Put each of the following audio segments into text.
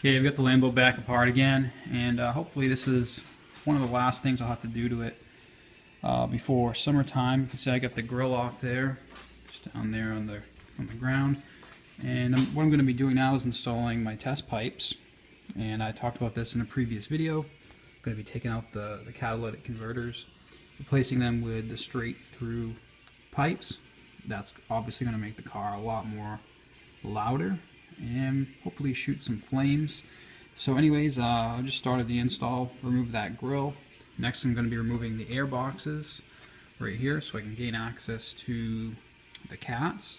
Okay, I've got the Lambo back apart again, and hopefully this is one of the last things I'll have to do to it before summertime. You can see I got the grill off there, just down there on the ground. And what I'm going to be doing now is installing my test pipes. And I talked about this in a previous video. I'm going to be taking out the catalytic converters, replacing them with the straight through pipes. That's obviously going to make the car a lot more louder and hopefully shoot some flames. So anyways, I just started the install, removed that grill. Next I'm going to be removing the air boxes right here so I can gain access to the cats.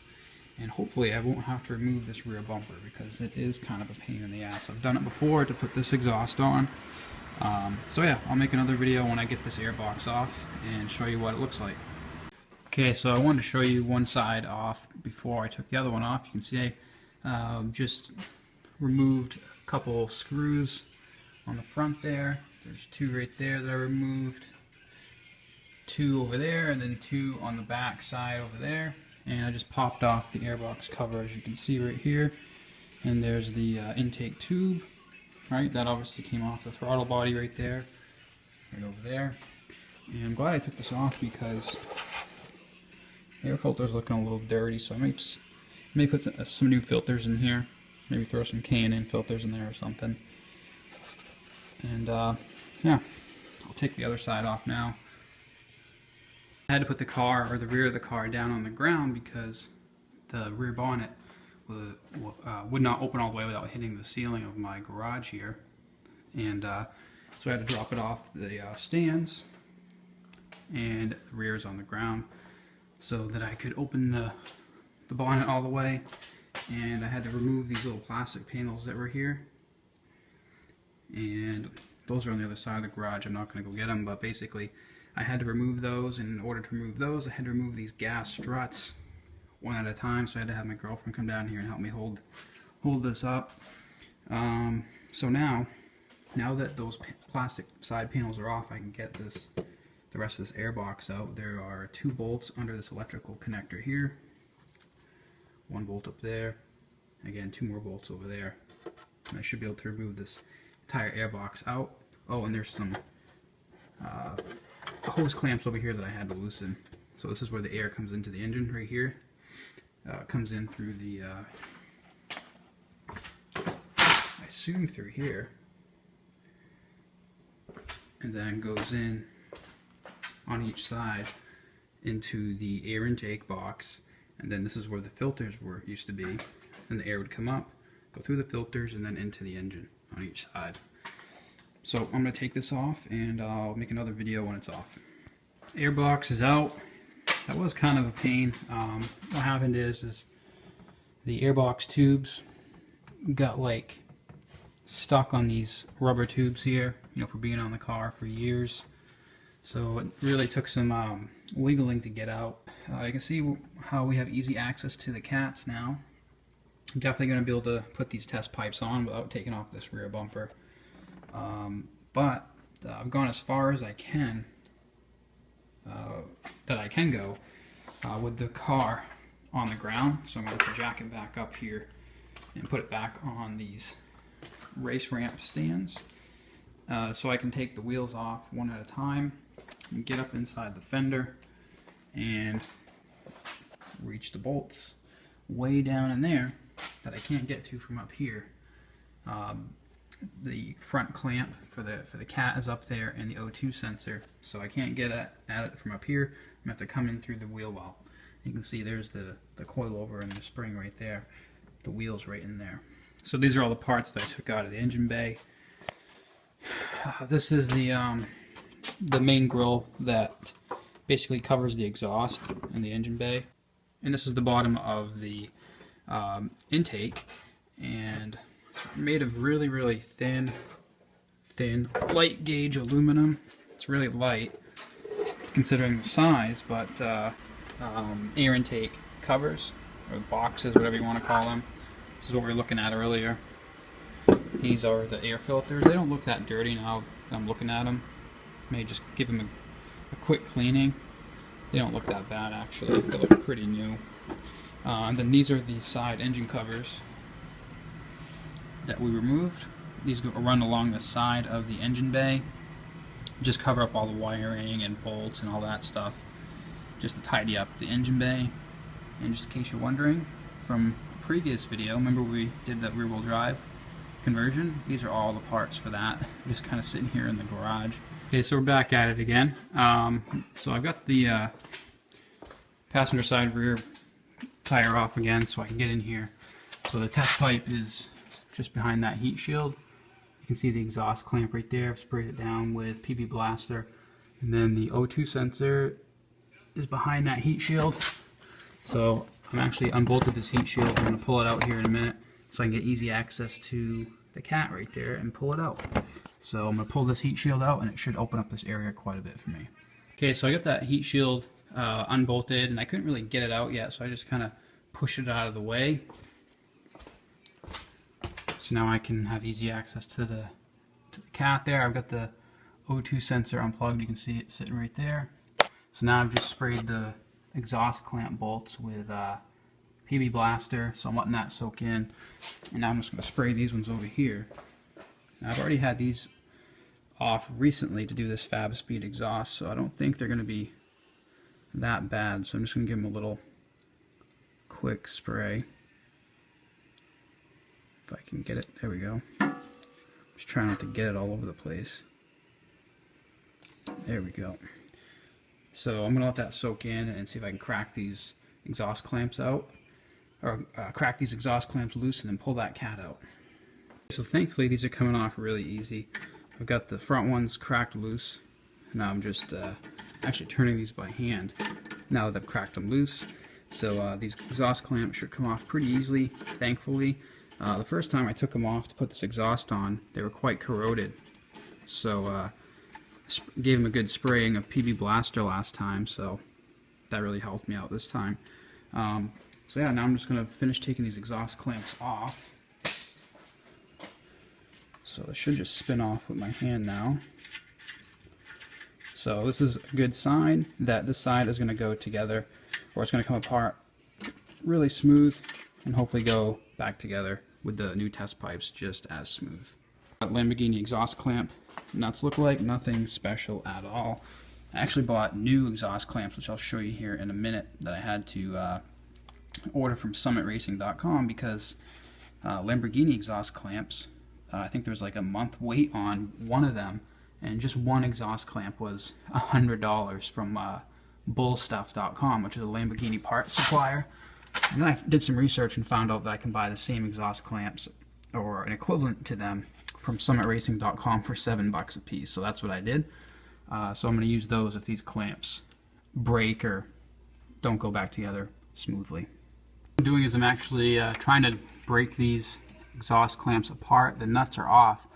And hopefully I won't have to remove this rear bumper because it is kind of a pain in the ass. I've done it before to put this exhaust on. So yeah, I'll make another video when I get this air box off and show you what it looks like. Okay, so I wanted to show you one side off before I took the other one off. You can see I just removed a couple screws on the front there. There's two right there that I removed, two over there, and then two on the back side over there. And I just popped off the airbox cover, as you can see right here. And there's the intake tube, right? That obviously came off the throttle body right there, right over there. And I'm glad I took this off because the air filter is looking a little dirty, so I may put some new filters in here. Maybe throw some K&N filters in there or something. And yeah, I'll take the other side off now. I had to put the car, or the rear of the car, down on the ground because the rear bonnet would not open all the way without hitting the ceiling of my garage here. And so I had to drop it off the stands, and the rear is on the ground so that I could open the bonnet all the way. And I had to remove these little plastic panels that were here, and those are on the other side of the garage. I'm not going to go get them, but basically I had to remove those, and in order to remove those I had to remove these gas struts one at a time, so I had to have my girlfriend come down here and help me hold this up. So now that those plastic side panels are off, I can get the rest of this air box out. There are two bolts under this electrical connector here, one bolt up there, again two more bolts over there, and I should be able to remove this entire air box out. Oh, and there's some hose clamps over here that I had to loosen. So this is where the air comes into the engine right here. Comes in through the I assume through here, and then goes in on each side into the air intake box. And then this is where the filters used to be, and the air would come up, go through the filters, and then into the engine on each side. So I'm going to take this off, and I'll make another video when it's off. Air box is out. That was kind of a pain. What happened is the airbox tubes got like stuck on these rubber tubes here, for being on the car for years. So it really took some wiggling to get out. You can see how we have easy access to the cats now. I'm definitely going to be able to put these test pipes on without taking off this rear bumper. But I've gone as far as I can, that I can go with the car on the ground. So I'm going to jack it back up here and put it back on these race ramp stands, so I can take the wheels off one at a time and get up inside the fender and reach the bolts way down in there that I can't get to from up here. The front clamp for the cat is up there, and the O2 sensor, so I can't get at it from up here. I'm going to have to come in through the wheel well. You can see there's the coilover and the spring right there, the wheel's right in there. So these are all the parts that I took out of the engine bay. This is the main grill that basically covers the exhaust in the engine bay, and this is the bottom of the intake, and it's made of really thin light gauge aluminum. It's really light considering the size, but air intake covers, or boxes, whatever you want to call them. This is what we were looking at earlier. These are the air filters. They don't look that dirty now that I'm looking at them. May just give them a quick cleaning. They don't look that bad actually. They look pretty new. And then these are the side engine covers. that we removed. These run along the side of the engine bay. Just cover up all the wiring and bolts and all that stuff, just to tidy up the engine bay. And just in case you're wondering, from a previous video, remember we did that rear-wheel drive conversion? These are all the parts for that, just kind of sitting here in the garage. Okay, so we're back at it again. So I've got the passenger side rear tire off again so I can get in here. So the test pipe is just behind that heat shield. You can see the exhaust clamp right there. I've sprayed it down with PB Blaster. And then the O2 sensor is behind that heat shield. So I'm actually unbolted this heat shield. I'm going to pull it out here in a minute so I can get easy access to the cat right there and pull it out. So I'm going to pull this heat shield out and it should open up this area quite a bit for me. Okay, so I got that heat shield unbolted and I couldn't really get it out yet, so I just kind of pushed it out of the way. So now I can have easy access to the cat there. I've got the O2 sensor unplugged. You can see it sitting right there. So now I've just sprayed the exhaust clamp bolts with PB Blaster. So I'm letting that soak in. And now I'm just going to spray these ones over here. Now I've already had these off recently to do this Fab Speed exhaust, so I don't think they're going to be that bad. So I'm just going to give them a little quick spray. If I can get it, there we go. Just trying not to get it all over the place. There we go. So I'm gonna let that soak in and see if I can crack these exhaust clamps out, or crack these exhaust clamps loose and then pull that cat out. So thankfully these are coming off really easy. I've got the front ones cracked loose. Now I'm just actually turning these by hand now that I've cracked them loose. So these exhaust clamps should come off pretty easily, thankfully. The first time I took them off to put this exhaust on, they were quite corroded. So gave them a good spraying of PB Blaster last time, so that really helped me out this time. So yeah, now I'm just going to finish taking these exhaust clamps off. So they should just spin off with my hand now. So this is a good sign that this side is going to go together, or it's going to come apart really smooth and hopefully go back together with the new test pipes just as smooth. What Lamborghini exhaust clamp nuts look like, nothing special at all. I actually bought new exhaust clamps, which I'll show you here in a minute, that I had to order from summitracing.com because Lamborghini exhaust clamps, I think there was like a month wait on one of them, and just one exhaust clamp was $100 from bullstuff.com, which is a Lamborghini parts supplier. And then I did some research and found out that I can buy the same exhaust clamps or an equivalent to them from summitracing.com for $7 a piece. So that's what I did. So I'm going to use those if these clamps break or don't go back together smoothly. What I'm doing is I'm actually trying to break these exhaust clamps apart. The nuts are off,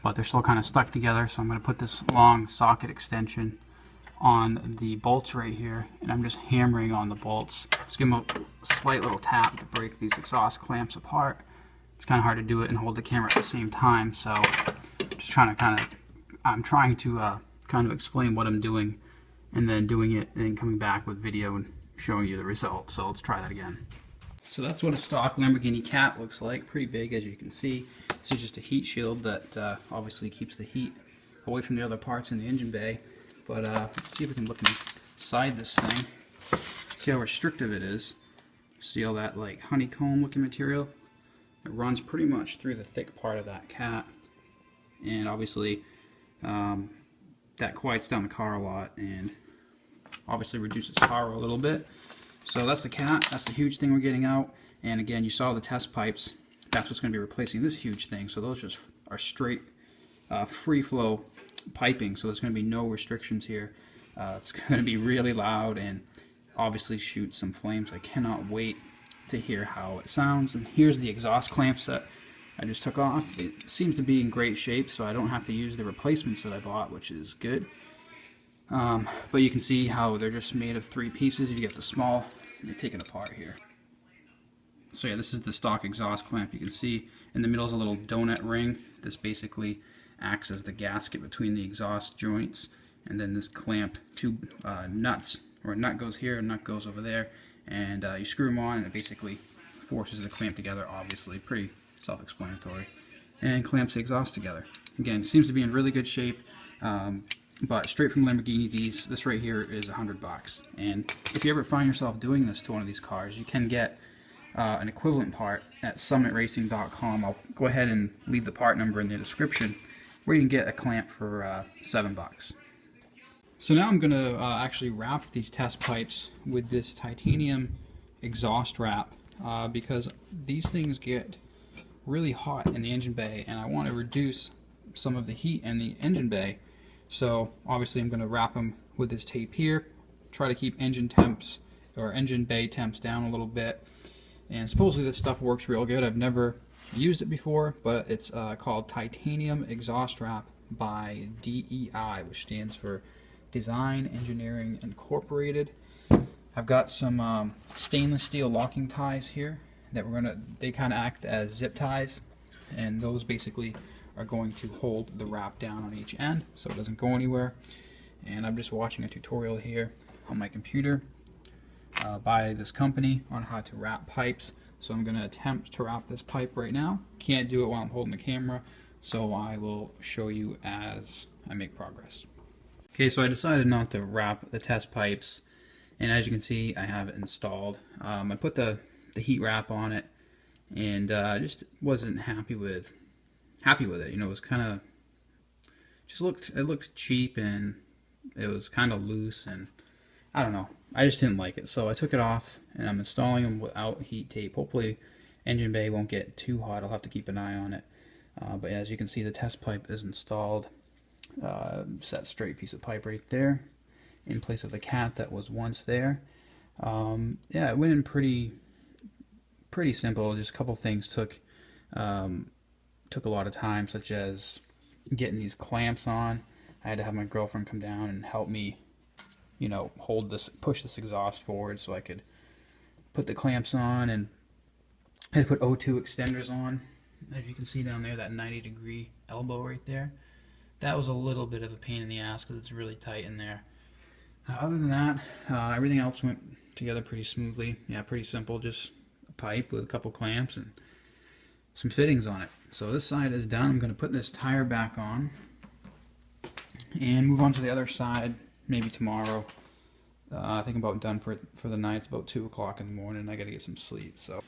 but they're still kind of stuck together. So I'm going to put this long socket extension on the bolts right here, and I'm just hammering on the bolts. Just give them a slight little tap to break these exhaust clamps apart. It's kind of hard to do it and hold the camera at the same time, so just trying to I'm trying to kind of explain what I'm doing and then doing it and then coming back with video and showing you the result. So let's try that again. So that's what a stock Lamborghini Cap looks like. Pretty big, as you can see. This is just a heat shield that obviously keeps the heat away from the other parts in the engine bay. But let's see if we can look inside this thing. See how restrictive it is. See all that like honeycomb looking material? It runs pretty much through the thick part of that cat. And obviously that quiets down the car a lot and obviously reduces power a little bit. So that's the cat. That's the huge thing we're getting out. And again, you saw the test pipes. That's what's going to be replacing this huge thing. So those just are straight free flow piping, so there's going to be no restrictions here. It's going to be really loud and obviously shoot some flames. I cannot wait to hear how it sounds. And here's the exhaust clamps that I just took off. It seems to be in great shape, so I don't have to use the replacements that I bought, which is good. But you can see how they're just made of 3 pieces. You get the small, and you take it apart here. So yeah, this is the stock exhaust clamp. You can see in the middle is a little donut ring. This basically acts as the gasket between the exhaust joints, and then this clamp, 2 nuts, or a nut goes here, a nut goes over there, and you screw them on and it basically forces the clamp together. Obviously pretty self-explanatory. and clamps the exhaust together. Again, seems to be in really good shape, but straight from Lamborghini, this right here is $100. And if you ever find yourself doing this to one of these cars, you can get an equivalent part at summitracing.com. I'll go ahead and leave the part number in the description, where you can get a clamp for $7. So now I'm going to actually wrap these test pipes with this titanium exhaust wrap because these things get really hot in the engine bay, and I want to reduce some of the heat in the engine bay. So obviously I'm going to wrap them with this tape here, try to keep engine temps or engine bay temps down a little bit. And supposedly this stuff works real good. I've never used it before, but it's called Titanium Exhaust Wrap by DEI, which stands for Design Engineering Incorporated. I've got some stainless steel locking ties here that they kind of act as zip ties, and those basically are going to hold the wrap down on each end so it doesn't go anywhere. And I'm just watching a tutorial here on my computer by this company on how to wrap pipes. So I'm going to attempt to wrap this pipe right now. Can't do it while I'm holding the camera, so I will show you as I make progress. Okay, so I decided not to wrap the test pipes, and as you can see, I have it installed. I put the heat wrap on it, and just wasn't happy with it. You know, it was kind of it looked cheap, and it was kind of loose, and I don't know. I just didn't like it, so I took it off, and I'm installing them without heat tape. Hopefully, engine bay won't get too hot. I'll have to keep an eye on it. But as you can see, the test pipe is installed. It's that straight piece of pipe right there, in place of the cat that was once there. Yeah, it went in pretty simple. Just a couple things took a lot of time, such as getting these clamps on. I had to have my girlfriend come down and help me, you know, push this exhaust forward so I could put the clamps on, and I had to put O2 extenders on. As you can see down there, that 90-degree elbow right there. That was a little bit of a pain in the ass because it's really tight in there. Other than that, everything else went together pretty smoothly. Yeah, pretty simple, just a pipe with a couple clamps and some fittings on it. So this side is done. I'm going to put this tire back on and move on to the other side maybe tomorrow. I think I'm about done for the night. It's about 2 o'clock in the morning. I got to get some sleep. So,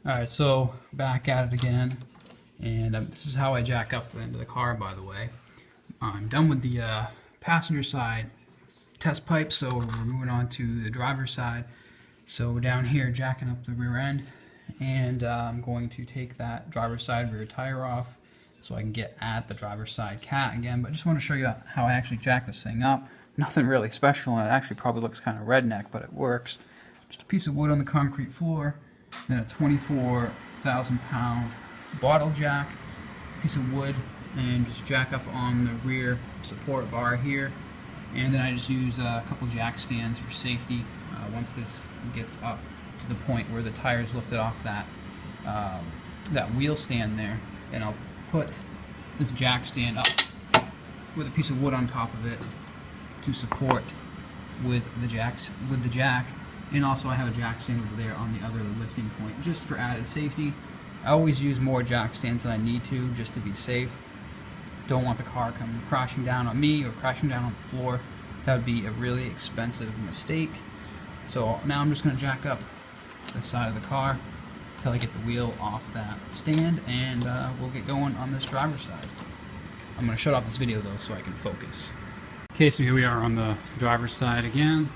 alright, so back at it again. And this is how I jack up the end of the car, by the way. I'm done with the passenger side test pipe, so we're moving on to the driver's side. So down here, jacking up the rear end, and I'm going to take that driver's side rear tire off so I can get at the driver's side cat again. But I just want to show you how I actually jack this thing up. Nothing really special, and it actually probably looks kind of redneck, but it works. Just a piece of wood on the concrete floor, then a 24,000-pound bottle jack, piece of wood, and just jack up on the rear support bar here. And then I just use a couple jack stands for safety. Once this gets up to the point where the tire's lifted off that wheel stand there, then I'll put this jack stand up with a piece of wood on top of it to support with the jack, and also I have a jack stand over there on the other lifting point just for added safety. I always use more jack stands than I need to, just to be safe. Don't want the car coming crashing down on me or crashing down on the floor. That would be a really expensive mistake. So now I'm just going to jack up the side of the car until I get the wheel off that stand, and we'll get going on this driver's side. I'm going to shut off this video though so I can focus. Okay, so here we are on the driver's side again.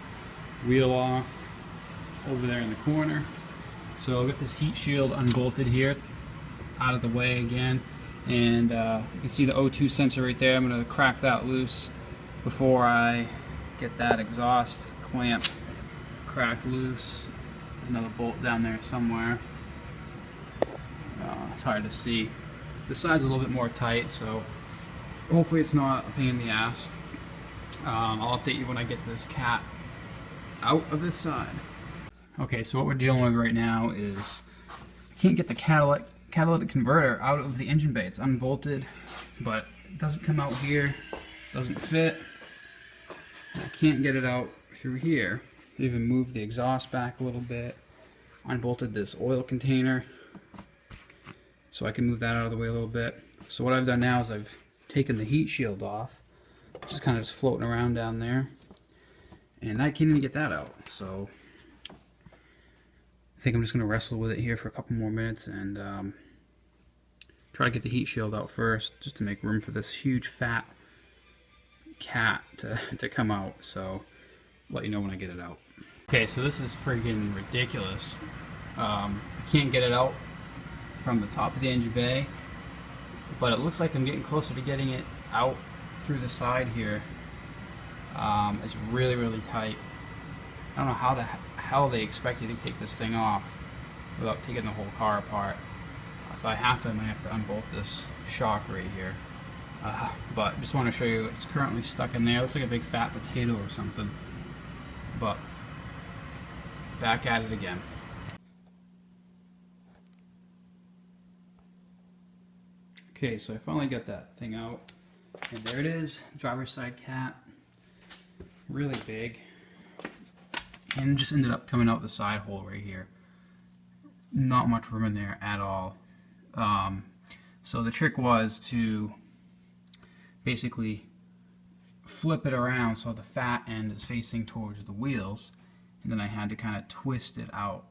Wheel off over there in the corner. So I'll get this heat shield unbolted here, out of the way again. And you can see the O2 sensor right there. I'm going to crack that loose before I get that exhaust clamp cracked loose. There's another bolt down there somewhere. It's hard to see. This side's a little bit more tight, so hopefully it's not a pain in the ass. I'll update you when I get this cat out of this side. Okay, so what we're dealing with right now is I can't get the catalytic converter out of the engine bay. It's unbolted, but it doesn't come out here, doesn't fit. I can't get it out through here. Even moved the exhaust back a little bit, unbolted this oil container so I can move that out of the way a little bit. So what I've done now is I've taken the heat shield off, which is kind of just floating around down there, and I can't even get that out. So I think I'm just going to wrestle with it here for a couple more minutes and try to get the heat shield out first, just to make room for this huge fat cat to come out. So let you know when I get it out. Okay, so this is friggin' ridiculous. I can't get it out from the top of the engine bay, but it looks like I'm getting closer to getting it out through the side here. It's really, really tight. I don't know how the hell they expect you to take this thing off without taking the whole car apart. If I have to, I might have to unbolt this shock right here. But just want to show you, it's currently stuck in there. It looks like a big fat potato or something. But back at it again. Okay, so I finally got that thing out, and there it is, driver's side cat, really big, and just ended up coming out the side hole right here. Not much room in there at all. So the trick was to basically flip it around so the fat end is facing towards the wheels, and then I had to kind of twist it out,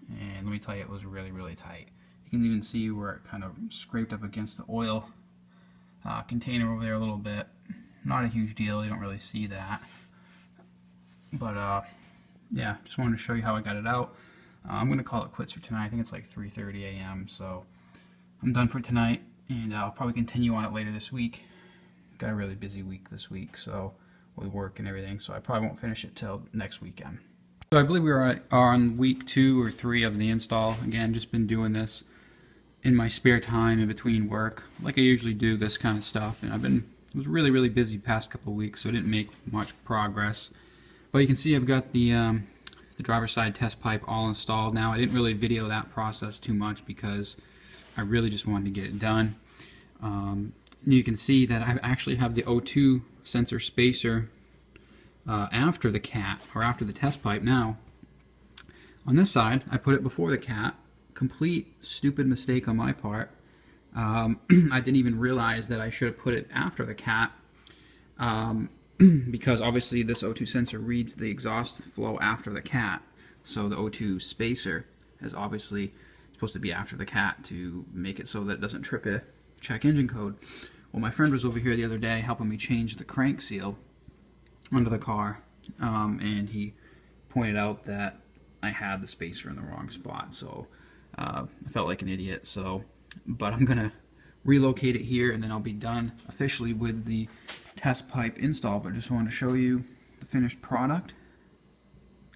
and let me tell you, it was really, really tight. You can even see where it kind of scraped up against the oil container over there a little bit. Not a huge deal, you don't really see that. But yeah, just wanted to show you how I got it out. I'm going to call it quits for tonight. I think it's like 3:30 a.m. So I'm done for tonight, and I'll probably continue on it later this week. Got a really busy week this week, so with work and everything, so I probably won't finish it till next weekend. So I believe we are on week 2 or 3 of the install. Again, just been doing this in my spare time in between work, like I usually do this kind of stuff, and I was really, really busy past couple of weeks, so I didn't make much progress. But you can see I've got the driver's side test pipe all installed now. I didn't really video that process too much because I really just wanted to get it done. You can see that I actually have the O2 sensor spacer after the cat, or after the test pipe now. On this side, I put it before the cat. Complete stupid mistake on my part. I didn't even realize that I should have put it after the cat, because obviously this O2 sensor reads the exhaust flow after the cat, so the O2 spacer is obviously supposed to be after the cat to make it so that it doesn't trip a check engine code. Well, my friend was over here the other day helping me change the crank seal under the car, and he pointed out that I had the spacer in the wrong spot, so I felt like an idiot. But I'm gonna relocate it here, and then I'll be done officially with the test pipe install. But I just wanted to show you the finished product.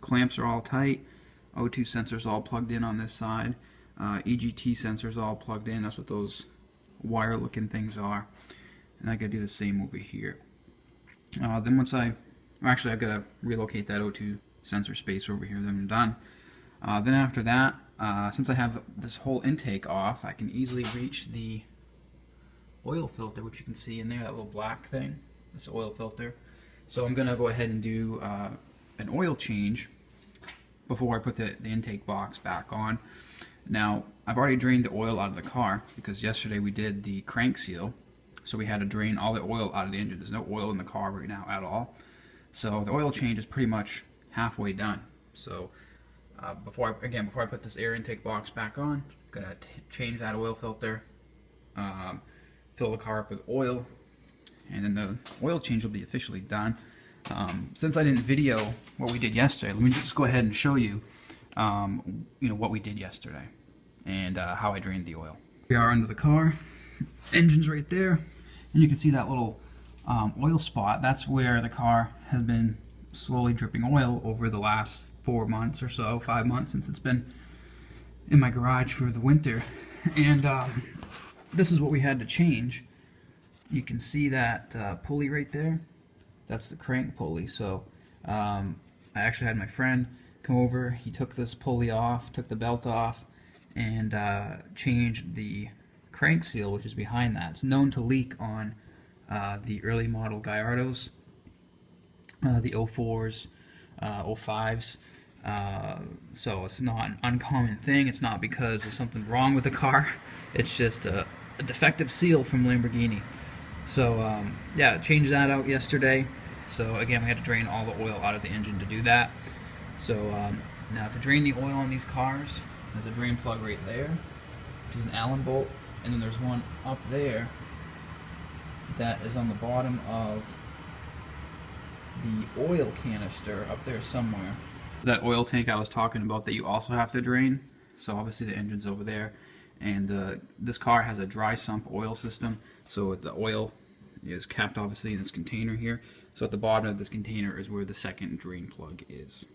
Clamps are all tight, O2 sensors all plugged in on this side, EGT sensors all plugged in. That's what those wire looking things are, and I gotta do the same over here. Then once I've got to relocate that O2 sensor spacer over here, then I'm done. Then after that, since I have this whole intake off, I can easily reach the oil filter, which you can see in there, that little black thing, this oil filter. So I'm going to go ahead and do an oil change before I put the intake box back on. Now, I've already drained the oil out of the car because yesterday we did the crank seal, so we had to drain all the oil out of the engine. There's no oil in the car right now at all. So the oil change is pretty much halfway done. So before I put this air intake box back on, I'm gonna change that oil filter, fill the car up with oil, and then the oil change will be officially done. Since I didn't video what we did yesterday, let me just go ahead and show you, what we did yesterday and how I drained the oil. We are under the car, engine's right there, and you can see that little oil spot. That's where the car has been slowly dripping oil over the last 4 months or so, 5 months since it's been in my garage for the winter. And this is what we had to change. You can see that pulley right there. That's the crank pulley. So I actually had my friend come over. He took this pulley off, took the belt off, and changed the crank seal, which is behind that. It's known to leak on the early model Gallardos, the 04s, 05s. So it's not an uncommon thing. It's not because there's something wrong with the car. It's just a a defective seal from Lamborghini. So yeah, changed that out yesterday. So again, we had to drain all the oil out of the engine to do that. So now to drain the oil on these cars, there's a drain plug right there, which is an Allen bolt, and then there's one up there that is on the bottom of the oil canister up there somewhere. That oil tank I was talking about that you also have to drain. So obviously the engine's over there, and this car has a dry sump oil system, so the oil is capped obviously in this container here. So at the bottom of this container is where the second drain plug is.